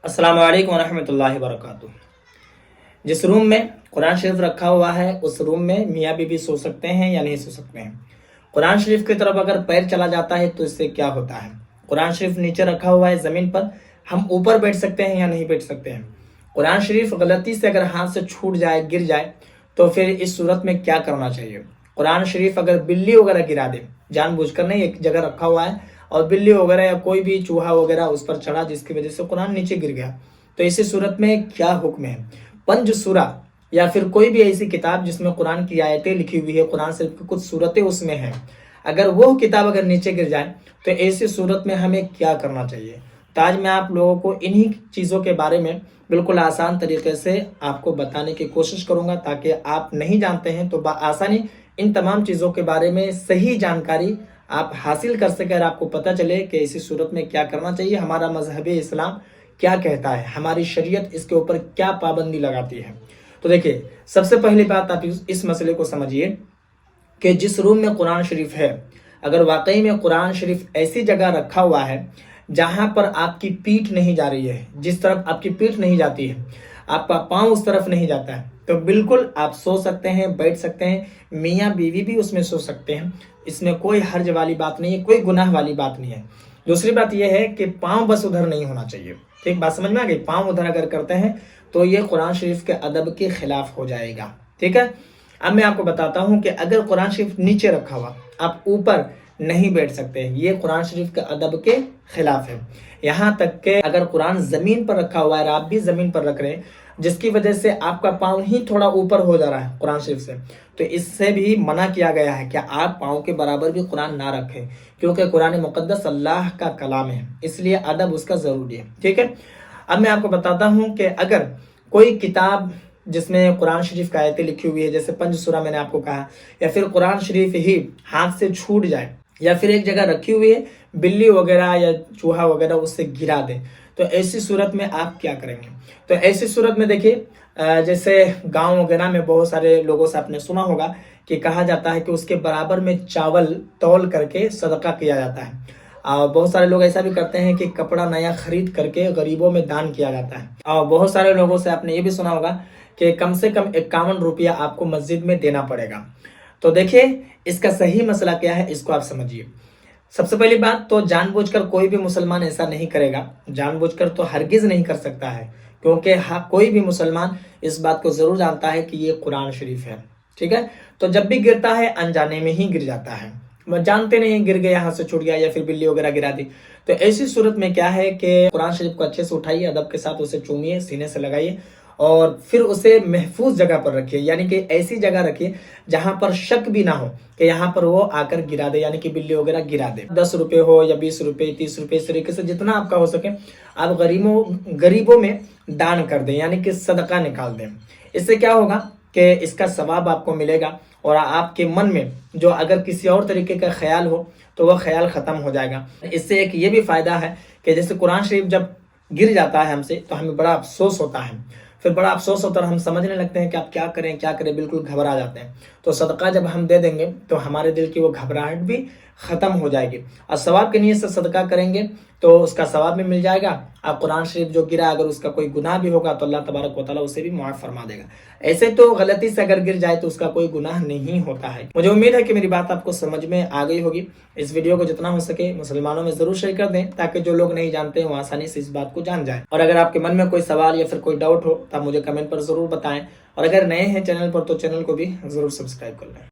अस्सलाम वालेकुम रहमतुल्लाहि वबरकातुहू। जिस रूम में कुरान शरीफ रखा हुआ है उस रूम में मियाँ बीवी सो सकते हैं या नहीं सो सकते हैं। कुरान शरीफ की तरफ अगर पैर चला जाता है तो इससे क्या होता है। कुरान शरीफ नीचे रखा हुआ है ज़मीन पर, हम ऊपर बैठ सकते हैं या नहीं बैठ सकते हैं। कुरान शरीफ गलती से अगर हाथ से छूट जाए, गिर जाए, तो फिर इस सूरत में क्या करना चाहिए। कुरान शरीफ अगर बिल्ली वगैरह गिरा दे, जानबूझकर नहीं, एक जगह रखा हुआ है और बिल्ली वगैरह या कोई भी चूहा वगैरह उस पर चढ़ा जिसकी वजह से कुरान नीचे गिर गया, तो इसी सूरत में क्या हुक्म है। पंज सूरा या फिर कोई भी ऐसी किताब जिसमें कुरान की आयतें लिखी हुई है, कुरान शरीफ की कुछ सूरतें उसमें हैं, अगर वो किताब अगर नीचे गिर जाए तो ऐसी सूरत में हमें क्या करना चाहिए। तो आज मैं आप लोगों को इन्हीं चीज़ों के बारे में बिल्कुल आसान तरीके से आपको बताने की कोशिश करूंगा, ताकि आप नहीं जानते हैं तो आसानी इन तमाम चीज़ों के बारे में सही जानकारी आप हासिल कर सके और आपको पता चले कि इसी सूरत में क्या करना चाहिए, हमारा मजहब इस्लाम क्या कहता है, हमारी शरीयत इसके ऊपर क्या पाबंदी लगाती है। तो देखिए, सबसे पहली बात आप इस मसले को समझिए कि जिस रूम में कुरान शरीफ है, अगर वाकई में कुरान शरीफ ऐसी जगह रखा हुआ है जहां पर आपकी पीठ नहीं जा रही है, जिस तरफ आपकी पीठ नहीं जाती है, आपका पाँव उस तरफ नहीं जाता है, तो बिल्कुल आप सो सकते हैं, बैठ सकते हैं, मियाँ बीवी भी उसमें सो सकते हैं। इसमें कोई हर्ज वाली बात नहीं है, कोई गुनाह वाली बात नहीं है। दूसरी बात यह है कि पाँव बस उधर नहीं होना चाहिए। ठीक बात समझ में आ गई। पाँव उधर अगर करते हैं तो ये कुरान शरीफ के अदब के खिलाफ हो जाएगा। ठीक है, अब मैं आपको बताता हूँ कि अगर कुरान शरीफ नीचे रखा हुआ, आप ऊपर नहीं बैठ सकते, ये कुरान शरीफ के अदब के खिलाफ है। यहाँ तक कि अगर कुरान जमीन पर रखा हुआ है, आप भी जमीन पर रख रहे हैं, जिसकी वजह से आपका पाँव ही थोड़ा ऊपर हो जा रहा है कुरान शरीफ से, तो इससे भी मना किया गया है कि आप पाँव के बराबर भी कुरान ना रखें, क्योंकि कुरान मुक़द्दस अल्लाह का कलाम है, इसलिए अदब उसका ज़रूरी है। ठीक है, अब मैं आपको बताता हूँ कि अगर कोई किताब जिसमें कुरान शरीफ की आयतें लिखी हुई है, जैसे पंज सूरा मैंने आपको कहा, या फिर कुरान शरीफ ही हाथ से छूट जाए या फिर एक जगह रखी हुई है, बिल्ली वगैरह या चूहा वगैरह उससे गिरा दे, तो ऐसी सूरत में आप क्या करेंगे। तो ऐसी सूरत में देखिए, जैसे गांव वगैरह में बहुत सारे लोगों से आपने सुना होगा कि कहा जाता है कि उसके बराबर में चावल तौल करके सदका किया जाता है। और बहुत सारे लोग ऐसा भी करते हैं कि कपड़ा नया खरीद करके गरीबों में दान किया जाता है। और बहुत सारे लोगों से आपने ये भी सुना होगा कि कम से कम 51 रुपया आपको मस्जिद में देना पड़ेगा। तो देखिए, इसका सही मसला क्या है, इसको आप समझिए। सबसे पहली बात तो जानबूझकर कोई भी मुसलमान ऐसा नहीं करेगा, जानबूझकर तो हरगिज नहीं कर सकता है, क्योंकि हाँ, कोई भी मुसलमान इस बात को जरूर जानता है कि ये कुरान शरीफ है। ठीक है, तो जब भी गिरता है अनजाने में ही गिर जाता है, जानते नहीं, गिर गया, हाथ से छूट गया या फिर बिल्ली वगैरह गिरा दी। तो ऐसी सूरत में क्या है कि कुरान शरीफ को अच्छे से उठाइए, अदब के साथ उसे चूमिए, सीने से लगाइए और फिर उसे महफूज जगह पर रखिए, यानी कि ऐसी जगह रखिए जहां पर शक भी ना हो कि यहाँ पर वो आकर गिरा दे, यानी कि बिल्ली वगैरह गिरा दे। 10 रुपए हो या 20 रुपए, 30 रुपए, इस तरीके से जितना आपका हो सके आप गरीबों में दान कर दें, यानी कि सदका निकाल दें। इससे क्या होगा कि इसका सवाब आपको मिलेगा और आपके मन में जो अगर किसी और तरीके का ख्याल हो तो वह ख्याल खत्म हो जाएगा। इससे एक ये भी फायदा है कि जैसे कुरान शरीफ जब गिर जाता है हमसे तो हमें बड़ा अफसोस होता है, फिर बड़ा अफसोस होता है, हम समझने लगते हैं कि आप क्या करें, बिल्कुल घबरा जाते हैं। तो सदका जब हम दे देंगे तो हमारे दिल की वो घबराहट भी ख़त्म हो जाएगी और सवाब की नीयत से सदका करेंगे तो उसका सवाब भी मिल जाएगा। आप कुरान शरीफ जो गिरा, अगर उसका कोई गुनाह भी होगा तो अल्लाह तबारक व तआला उसे भी माफ़ फरमा देगा। ऐसे तो गलती से अगर गिर जाए तो उसका कोई गुनाह नहीं होता है। मुझे उम्मीद है कि मेरी बात आपको समझ में आ गई होगी। इस वीडियो को जितना हो सके मुसलमानों में ज़रूर शेयर कर दें, ताकि जो लोग नहीं जानते हैं वो आसानी से इस बात को जान जाए। और अगर आपके मन में कोई सवाल या फिर कोई डाउट हो तो आप मुझे कमेंट पर ज़रूर बताएं, और अगर नए हैं चैनल पर तो चैनल को भी ज़रूर सब्सक्राइब कर लें।